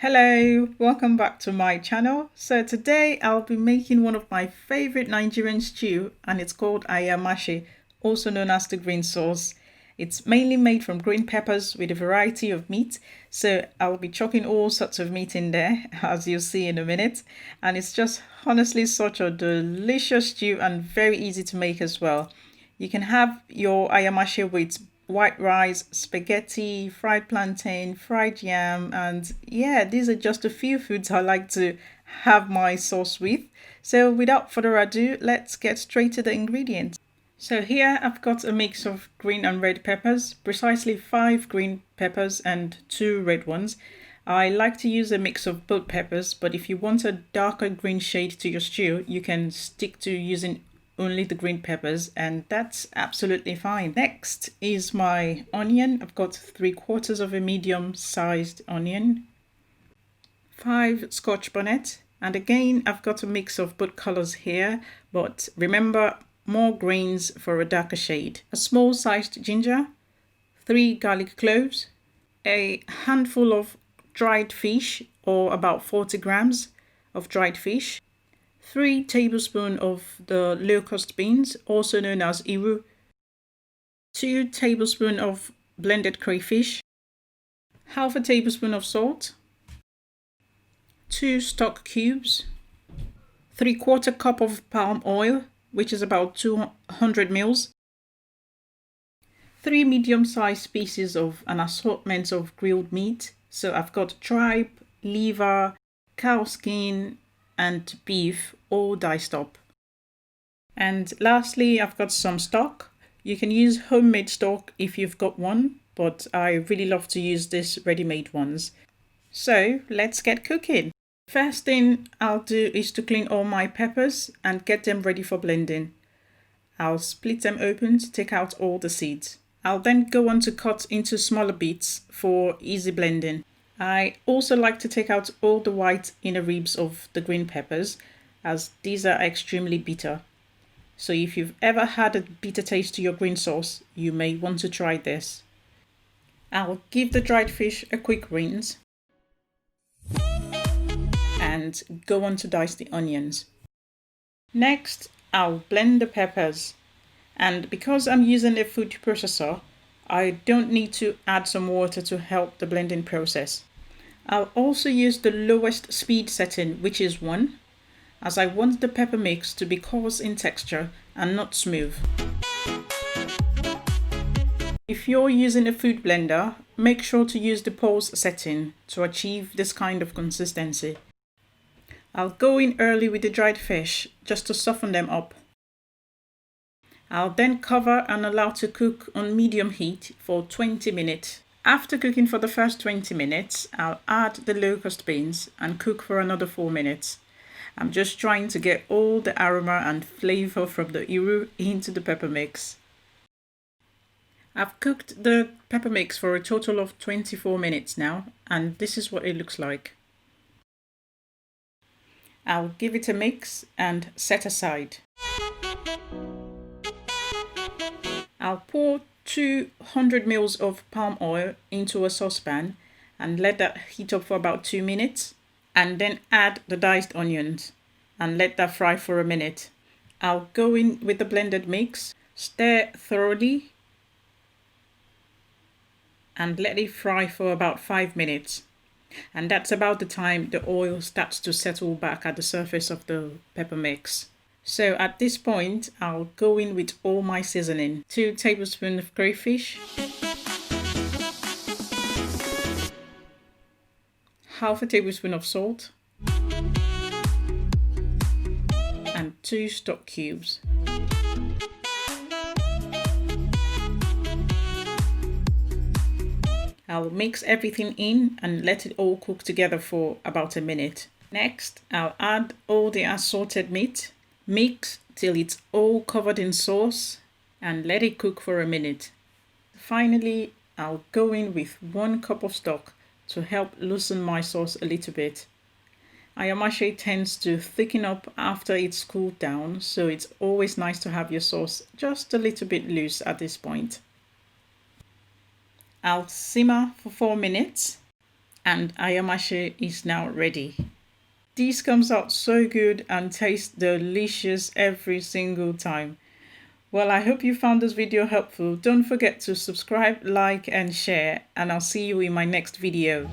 Hello, welcome back to my channel. So today I'll be making one of my favorite Nigerian stew, and it's called Ayamase, also known as the green sauce. It's mainly made from green peppers with a variety of meat. So I'll be chucking all sorts of meat in there, as you'll see in a minute. And it's just honestly such a delicious stew and very easy to make as well. You can have your Ayamase with white rice, spaghetti, fried plantain, fried yam, and yeah, these are just a few foods I like to have my sauce with. So without further ado, let's get straight to the ingredients. So here I've got a mix of green and red peppers, precisely 5 green peppers and 2 red ones. I like to use a mix of both peppers, but if you want a darker green shade to your stew, you can stick to using only the green peppers, and that's absolutely fine. Next is my onion. I've got 3/4 of a medium-sized onion, 5 scotch bonnet, and again I've got a mix of both colors here, but remember, more greens for a darker shade. A small sized ginger, 3 garlic cloves, a handful of dried fish, or about 40 grams of dried fish, 3 tablespoons of the locust beans, also known as iru, 2 tablespoons of blended crayfish, half a tablespoon of salt, 2 stock cubes, 3/4 cup of palm oil, which is about 200 mils, 3 medium-sized pieces of an assortment of grilled meat. So I've got tripe, liver, cow skin, and beef, all diced up. And lastly, I've got some stock. You can use homemade stock if you've got one, but I really love to use this ready-made ones. So let's get cooking. First thing I'll do is to clean all my peppers and get them ready for blending. I'll split them open to take out all the seeds. I'll then go on to cut into smaller bits for easy blending. I also like to take out all the white inner ribs of the green peppers, as these are extremely bitter. So if you've ever had a bitter taste to your green sauce, you may want to try this. I'll give the dried fish a quick rinse and go on to dice the onions. Next, I'll blend the peppers, and because I'm using a food processor, I don't need to add some water to help the blending process. I'll also use the lowest speed setting, which is 1, as I want the pepper mix to be coarse in texture and not smooth. If you're using a food blender, make sure to use the pulse setting to achieve this kind of consistency. I'll go in early with the dried fish just to soften them up. I'll then cover and allow to cook on medium heat for 20 minutes. After cooking for the first 20 minutes, I'll add the locust beans and cook for another 4 minutes. I'm just trying to get all the aroma and flavor from the iru into the pepper mix. I've cooked the pepper mix for a total of 24 minutes now, and this is what it looks like. I'll give it a mix and set aside. I'll pour 200 ml of palm oil into a saucepan and let that heat up for about 2 minutes, and then add the diced onions and let that fry for a minute. I'll go in with the blended mix, stir thoroughly, and let it fry for about 5 minutes. And that's about the time the oil starts to settle back at the surface of the pepper mix. So at this point, I'll go in with all my seasoning. 2 tablespoons of crayfish, half a tablespoon of salt, and 2 stock cubes. I'll mix everything in and let it all cook together for about a minute. Next, I'll add all the assorted meat. Mix till it's all covered in sauce and let it cook for a minute. Finally, I'll go in with 1 cup of stock to help loosen my sauce a little bit. Ayamase tends to thicken up after it's cooled down, so it's always nice to have your sauce just a little bit loose at this point. I'll simmer for 4 minutes and ayamase is now ready. This comes out so good and tastes delicious every single time. Well, I hope you found this video helpful. Don't forget to subscribe, like and share, and I'll see you in my next video.